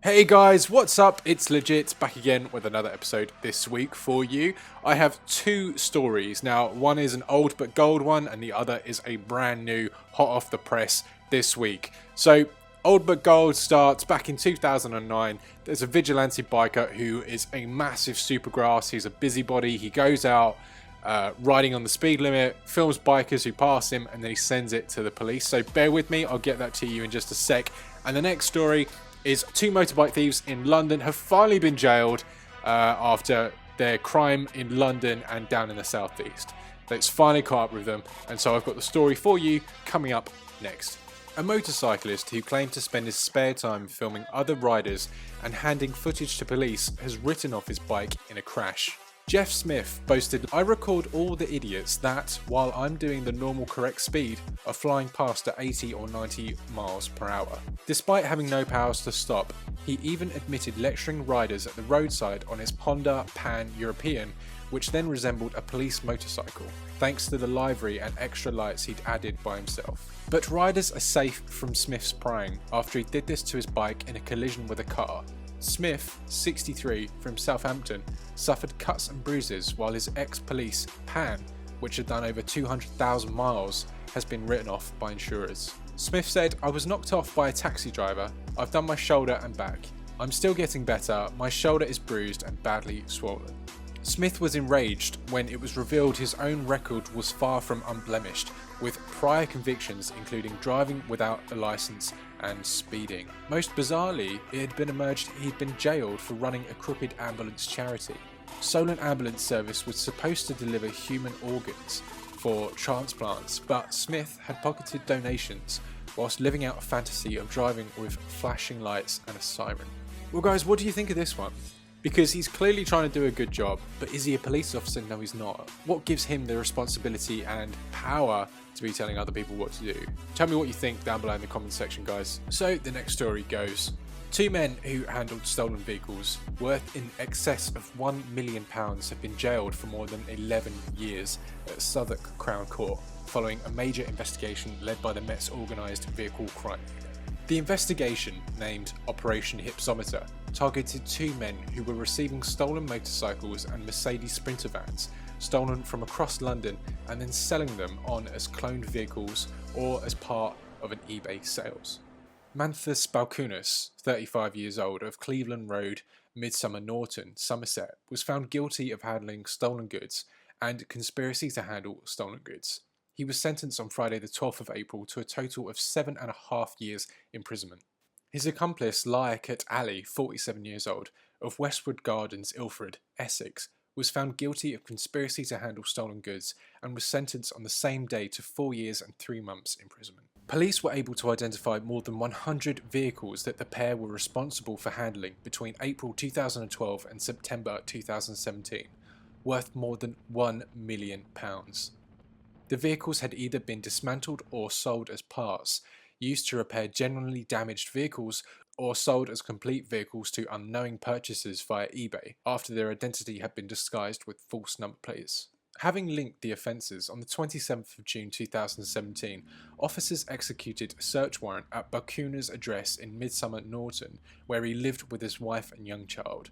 Hey guys, what's up? It's Legit back again with another episode this week for you. I have two stories. Now, one is an old but gold one, and the other is a brand new, hot off the press this week. So, old but gold starts back in 2009. There's a vigilante biker who is a massive supergrass. He's a busybody. He goes out riding on the speed limit, films bikers who pass him, and then he sends it to the police. So, bear with me, I'll get that to you in just a sec. And the next story is two motorbike thieves in London have finally been jailed after their crime in London and down in the southeast. It's finally caught up with them, and so I've got the story for you coming up next. A motorcyclist who claimed to spend his spare time filming other riders and handing footage to police has written off his bike in a crash. Jeff Smith boasted, "I record all the idiots that, while I'm doing the normal correct speed, are flying past at 80 or 90 miles per hour. Despite having no powers to stop, he even admitted lecturing riders at the roadside on his Honda Pan European, which then resembled a police motorcycle, thanks to the livery and extra lights he'd added by himself." But riders are safe from Smith's prying after he did this to his bike in a collision with a car. Smith, 63, from Southampton, suffered cuts and bruises while his ex-police Pan, which had done over 200,000 miles, has been written off by insurers. Smith said, "I was knocked off by a taxi driver. I've done my shoulder and back. I'm still getting better. My shoulder is bruised and badly swollen." Smith was enraged when it was revealed his own record was far from unblemished, with prior convictions including driving without a license and speeding. Most bizarrely, it had been emerged he'd been jailed for running a crooked ambulance charity. Solent Ambulance Service was supposed to deliver human organs for transplants, but Smith had pocketed donations whilst living out a fantasy of driving with flashing lights and a siren. Well guys, what do you think of this one? Because he's clearly trying to do a good job, but is he a police officer? No, he's not. What gives him the responsibility and power to be telling other people what to do? Tell me what you think down below in the comments section, guys. So the next story goes, two men who handled stolen vehicles worth in excess of £1 million have been jailed for more than 11 years at Southwark Crown Court, following a major investigation led by the Met's organised vehicle crime unit. The investigation, named Operation Hypsometer, targeted two men who were receiving stolen motorcycles and Mercedes Sprinter vans stolen from across London and then selling them on as cloned vehicles or as part of an eBay sales. Manthus Balkunas, 35 years old, of Cleveland Road, Midsummer Norton, Somerset, was found guilty of handling stolen goods and conspiracy to handle stolen goods. He was sentenced on Friday the 12th of April to a total of 7.5 years imprisonment. His accomplice, Liaquat Ali, 47 years old, of Westwood Gardens, Ilford, Essex, was found guilty of conspiracy to handle stolen goods and was sentenced on the same day to 4 years and 3 months imprisonment. Police were able to identify more than 100 vehicles that the pair were responsible for handling between April 2012 and September 2017, worth more than £1 million. The vehicles had either been dismantled or sold as parts, used to repair genuinely damaged vehicles, or sold as complete vehicles to unknowing purchasers via eBay after their identity had been disguised with false number plates. Having linked the offences, on the 27th of June 2017, officers executed a search warrant at Balkunas' address in Midsummer Norton, where he lived with his wife and young child.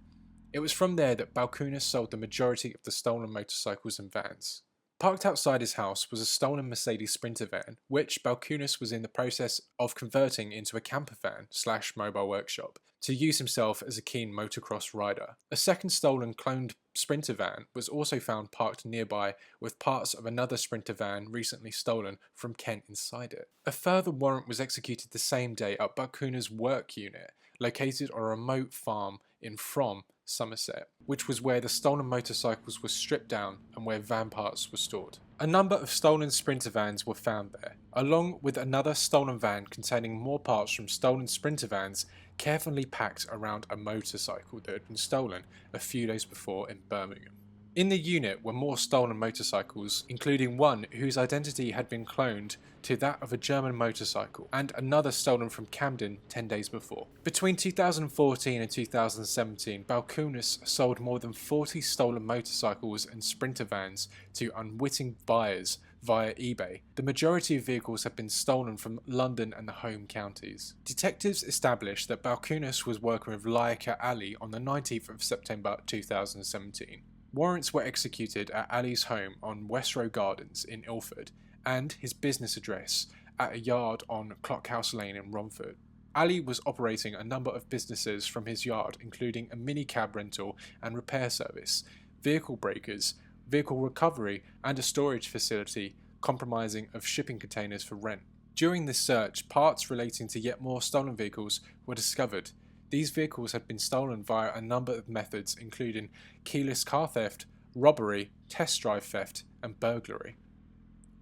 It was from there that Balkunas sold the majority of the stolen motorcycles and vans. Parked outside his house was a stolen Mercedes Sprinter van, which Balkunas was in the process of converting into a camper van / mobile workshop to use himself as a keen motocross rider. A second stolen cloned Sprinter van was also found parked nearby with parts of another Sprinter van recently stolen from Kent inside it. A further warrant was executed the same day at Balkunas' work unit, located on a remote farm in From, Somerset, which was where the stolen motorcycles were stripped down and where van parts were stored. A number of stolen Sprinter vans were found there, along with another stolen van containing more parts from stolen Sprinter vans carefully packed around a motorcycle that had been stolen a few days before in Birmingham. In the unit were more stolen motorcycles, including one whose identity had been cloned to that of a German motorcycle, and another stolen from Camden 10 days before. Between 2014 and 2017, Balkunas sold more than 40 stolen motorcycles and Sprinter vans to unwitting buyers via eBay. The majority of vehicles have been stolen from London and the home counties. Detectives established that Balkunas was working with Laika Ali on the 19th of September 2017. Warrants were executed at Ali's home on West Row Gardens in Ilford and his business address at a yard on Clockhouse Lane in Romford. Ali was operating a number of businesses from his yard, including a mini cab rental and repair service, vehicle breakers, vehicle recovery, and a storage facility comprising of shipping containers for rent. During this search, parts relating to yet more stolen vehicles were discovered. These vehicles had been stolen via a number of methods, including keyless car theft, robbery, test drive theft, and burglary.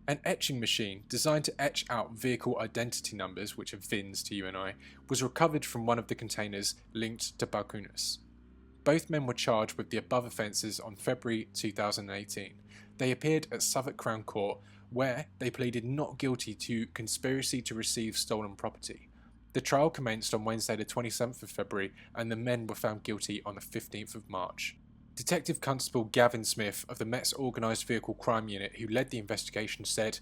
An etching machine designed to etch out vehicle identity numbers, which are VINs to you and I, was recovered from one of the containers linked to Balkunas. Both men were charged with the above offences on February 2018. They appeared at Southwark Crown Court, where they pleaded not guilty to conspiracy to receive stolen property. The trial commenced on Wednesday the 27th of February, and the men were found guilty on the 15th of March. Detective Constable Gavin Smith of the Met's Organised Vehicle Crime Unit, who led the investigation, said,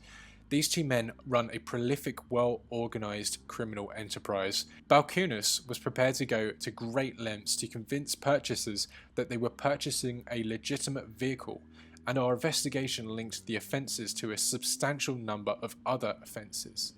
"These two men run a prolific, well-organised criminal enterprise. Balkunas was prepared to go to great lengths to convince purchasers that they were purchasing a legitimate vehicle, and our investigation linked the offences to a substantial number of other offences.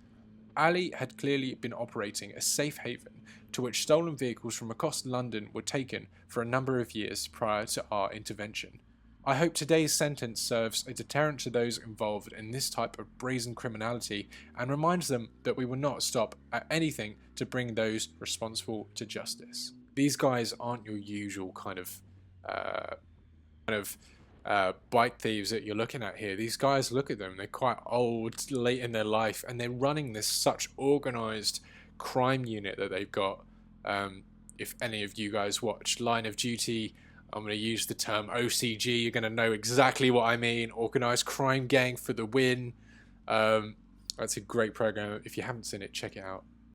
Ali had clearly been operating a safe haven to which stolen vehicles from across London were taken for a number of years prior to our intervention. I hope today's sentence serves a deterrent to those involved in this type of brazen criminality and reminds them that we will not stop at anything to bring those responsible to justice." These guys aren't your usual kind of bike thieves that you're looking at here. These guys, look at them, they're quite old, late in their life, and they're running this such organised crime unit that they've got. If any of you guys watch Line of Duty, I'm going to use the term OCG, you're going to know exactly what I mean. Organised crime gang for the win. That's a great program. If you haven't seen it, check it out.